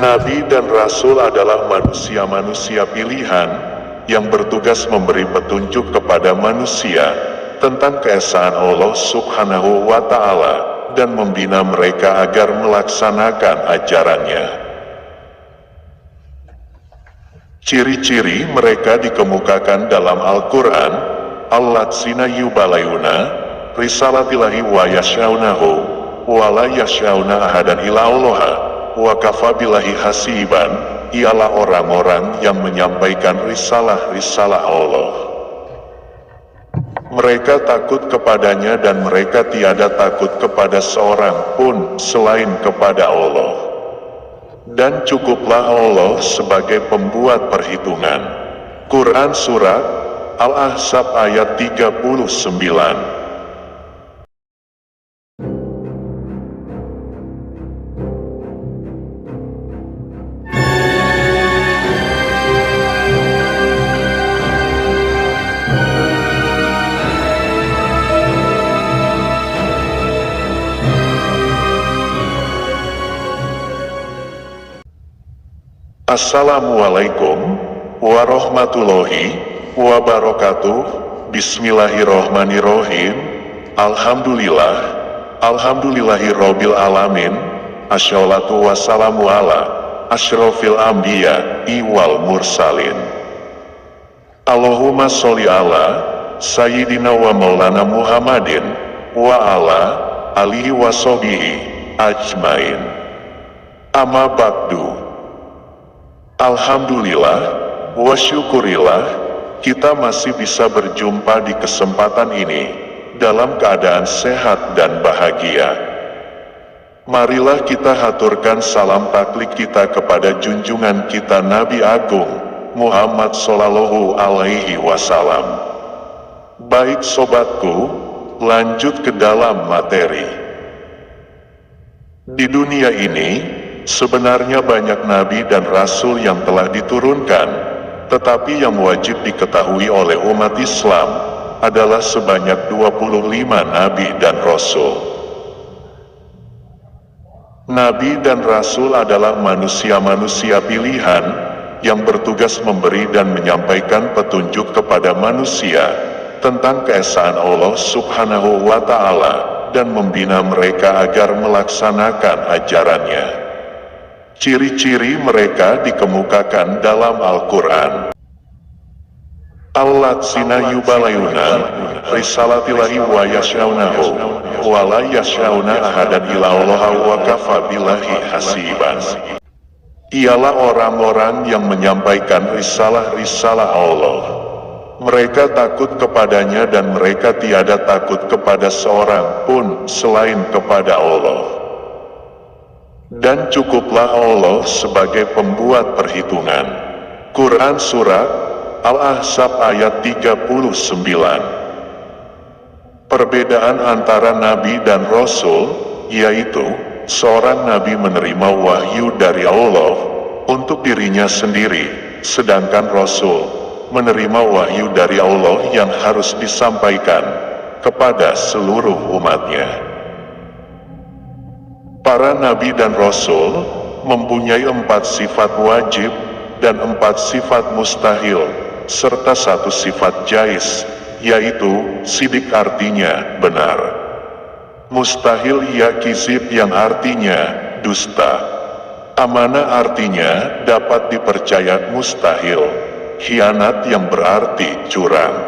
Nabi dan Rasul adalah manusia-manusia pilihan yang bertugas memberi petunjuk kepada manusia tentang keesaan Allah Subhanahu wa Ta'ala dan membina mereka agar melaksanakan ajarannya. Ciri-ciri mereka dikemukakan dalam Al-Quran, Alladzina yubalayuna risalatillahi wa yasyaunahu wa la yasyauna ahadan ila Allaha wa kafabillahi hasiban, ialah orang-orang yang menyampaikan risalah-risalah Allah. Mereka takut kepadanya dan mereka tiada takut kepada seorang pun selain kepada Allah. Dan cukuplah Allah sebagai pembuat perhitungan. Quran Surat Al-Ahzab ayat 39. Assalamualaikum warahmatullahi wabarakatuh. Bismillahirrohmanirrohim. Alhamdulillahirabbil alamin. Asholatu wassalamu ala asyrofil anbiya wal mursalin. Allahumma sholli ala sayyidina wa maulana Muhammadin wa ala alihi wa sahbihi ajmain. Amma ba'du. Alhamdulillah wa syukurillah, kita masih bisa berjumpa di kesempatan ini dalam keadaan sehat dan bahagia. Marilah kita haturkan salam taklid kita kepada junjungan kita Nabi Agung Muhammad Sallallahu Alaihi Wasallam. Baik sobatku, lanjut ke dalam materi. Di dunia ini sebenarnya banyak nabi dan rasul yang telah diturunkan, tetapi yang wajib diketahui oleh umat Islam adalah sebanyak 25 nabi dan rasul. Nabi dan rasul adalah manusia-manusia pilihan yang bertugas memberi dan menyampaikan petunjuk kepada manusia tentang keesaan Allah Subhanahu wa Ta'ala dan membina mereka agar melaksanakan ajarannya. Ciri-ciri mereka dikemukakan dalam Al-Quran. Alladzina yubalayuna risalatillahi wa yasyaunahu wa la yasyauna ahadan ila Allaha wa kafabillahi hasiban. Ialah orang-orang yang menyampaikan risalah-risalah Allah. Mereka takut kepadanya dan mereka tiada takut kepada seorang pun selain kepada Allah. Dan cukuplah Allah sebagai pembuat perhitungan. Quran Surat Al-Ahzab ayat 39. Perbedaan antara Nabi dan Rasul, yaitu seorang Nabi menerima wahyu dari Allah untuk dirinya sendiri, sedangkan Rasul menerima wahyu dari Allah yang harus disampaikan kepada seluruh umatnya. Para nabi dan rasul mempunyai 4 sifat wajib dan 4 sifat mustahil, serta 1 sifat jais, yaitu sidik artinya benar, mustahil ia kizib yang artinya dusta, amanah artinya dapat dipercaya mustahil, khianat yang berarti curang,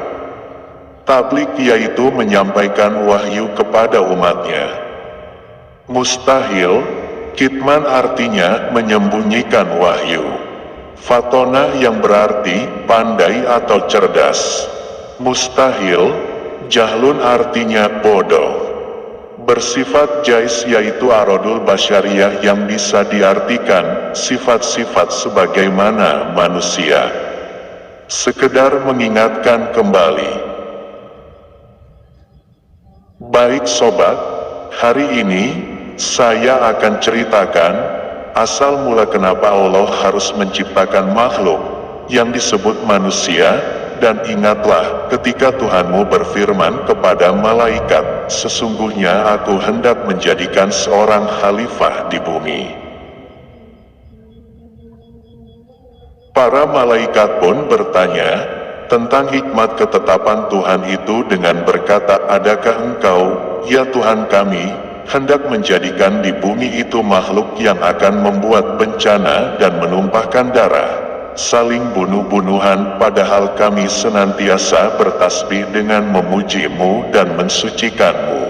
tablik yaitu menyampaikan wahyu kepada umatnya. Mustahil, kitman artinya menyembunyikan wahyu. Fatona yang berarti pandai atau cerdas. Mustahil, jahlun artinya bodoh. Bersifat jais yaitu arodul basyariyah yang bisa diartikan sifat-sifat sebagaimana manusia. Sekedar mengingatkan kembali. Baik sobat, hari ini saya akan ceritakan asal mula kenapa Allah harus menciptakan makhluk yang disebut manusia. Dan ingatlah ketika Tuhanmu berfirman kepada malaikat, sesungguhnya aku hendak menjadikan seorang khalifah di bumi. Para malaikat pun bertanya tentang hikmat ketetapan Tuhan itu dengan berkata, adakah engkau, ya Tuhan kami, hendak menjadikan di bumi itu makhluk yang akan membuat bencana dan menumpahkan darah, saling bunuh-bunuhan, padahal kami senantiasa bertasbih dengan memuji-Mu dan mensucikan-Mu.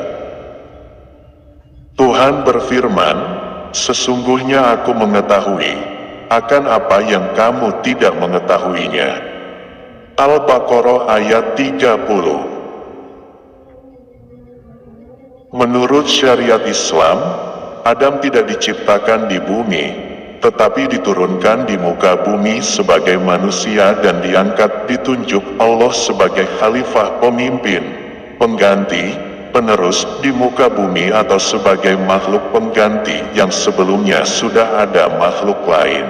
Tuhan berfirman, sesungguhnya aku mengetahui akan apa yang kamu tidak mengetahuinya. Al-Baqarah ayat 30. Menurut syariat Islam, Adam tidak diciptakan di bumi, tetapi diturunkan di muka bumi sebagai manusia dan diangkat ditunjuk Allah sebagai khalifah, pemimpin, pengganti, penerus di muka bumi atau sebagai makhluk pengganti yang sebelumnya sudah ada makhluk lain.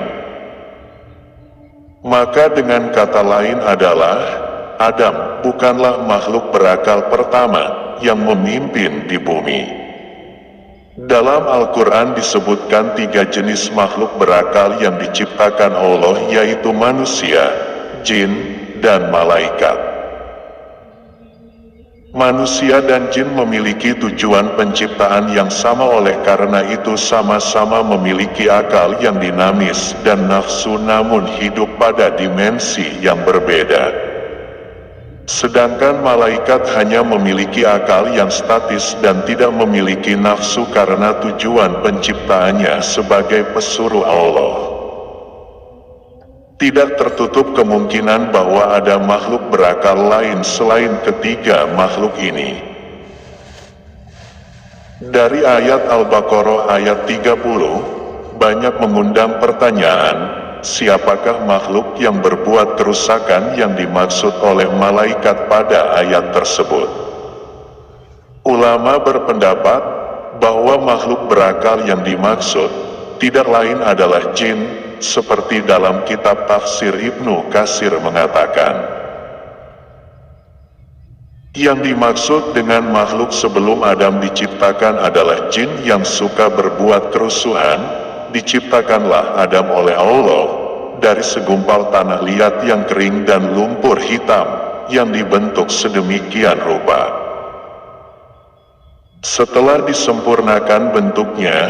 Maka dengan kata lain adalah, Adam bukanlah makhluk berakal pertama yang memimpin di bumi. Dalam Al-Quran disebutkan 3 jenis makhluk berakal yang diciptakan Allah, yaitu manusia, jin, dan malaikat. Manusia dan jin memiliki tujuan penciptaan yang sama, oleh karena itu sama-sama memiliki akal yang dinamis dan nafsu, namun hidup pada dimensi yang berbeda. Sedangkan malaikat hanya memiliki akal yang statis dan tidak memiliki nafsu karena tujuan penciptaannya sebagai pesuruh Allah. Tidak tertutup kemungkinan bahwa ada makhluk berakal lain selain ketiga makhluk ini. Dari ayat Al-Baqarah ayat 30, banyak mengundang pertanyaan, siapakah makhluk yang berbuat kerusakan yang dimaksud oleh malaikat pada ayat tersebut? Ulama berpendapat bahwa makhluk berakal yang dimaksud tidak lain adalah jin, seperti dalam kitab tafsir Ibnu Katsir mengatakan. Yang dimaksud dengan makhluk sebelum Adam diciptakan adalah jin yang suka berbuat kerusuhan. Diciptakanlah Adam oleh Allah dari segumpal tanah liat yang kering dan lumpur hitam yang dibentuk sedemikian rupa. Setelah disempurnakan bentuknya,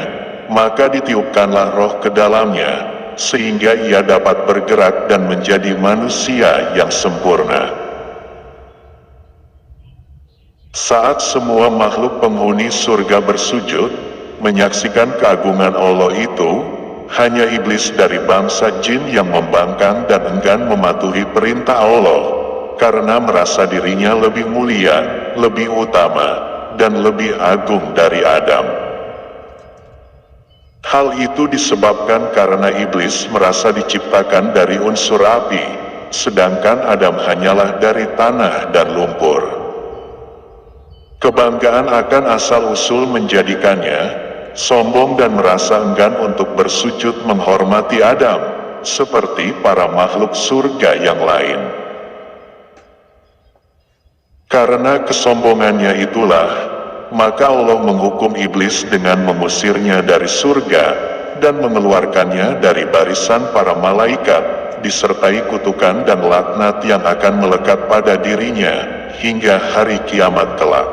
maka ditiupkanlah roh ke dalamnya, sehingga ia dapat bergerak dan menjadi manusia yang sempurna. Saat semua makhluk penghuni surga bersujud, menyaksikan keagungan Allah itu, hanya iblis dari bangsa jin yang membangkang dan enggan mematuhi perintah Allah, karena merasa dirinya lebih mulia, lebih utama, dan lebih agung dari Adam. Hal itu disebabkan karena iblis merasa diciptakan dari unsur api, sedangkan Adam hanyalah dari tanah dan lumpur. Kebanggaan akan asal-usul menjadikannya sombong dan merasa enggan untuk bersujud menghormati Adam, seperti para makhluk surga yang lain. Karena kesombongannya itulah, maka Allah menghukum iblis dengan mengusirnya dari surga dan mengeluarkannya dari barisan para malaikat, disertai kutukan dan laknat yang akan melekat pada dirinya hingga hari kiamat kelak.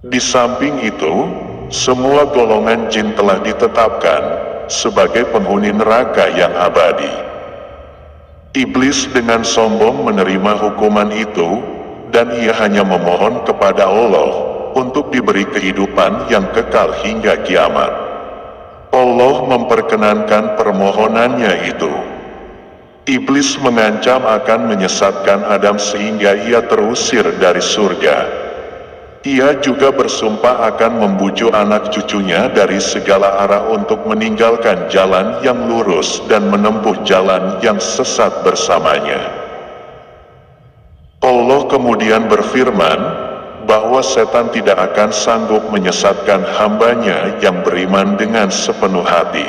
Di samping itu, semua golongan jin telah ditetapkan sebagai penghuni neraka yang abadi. Iblis dengan sombong menerima hukuman itu, dan ia hanya memohon kepada Allah untuk diberi kehidupan yang kekal hingga kiamat. Allah memperkenankan permohonannya itu. Iblis mengancam akan menyesatkan Adam sehingga ia terusir dari surga. Ia juga bersumpah akan membujuk anak cucunya dari segala arah untuk meninggalkan jalan yang lurus dan menempuh jalan yang sesat bersamanya. Allah kemudian berfirman bahwa setan tidak akan sanggup menyesatkan hambanya yang beriman dengan sepenuh hati.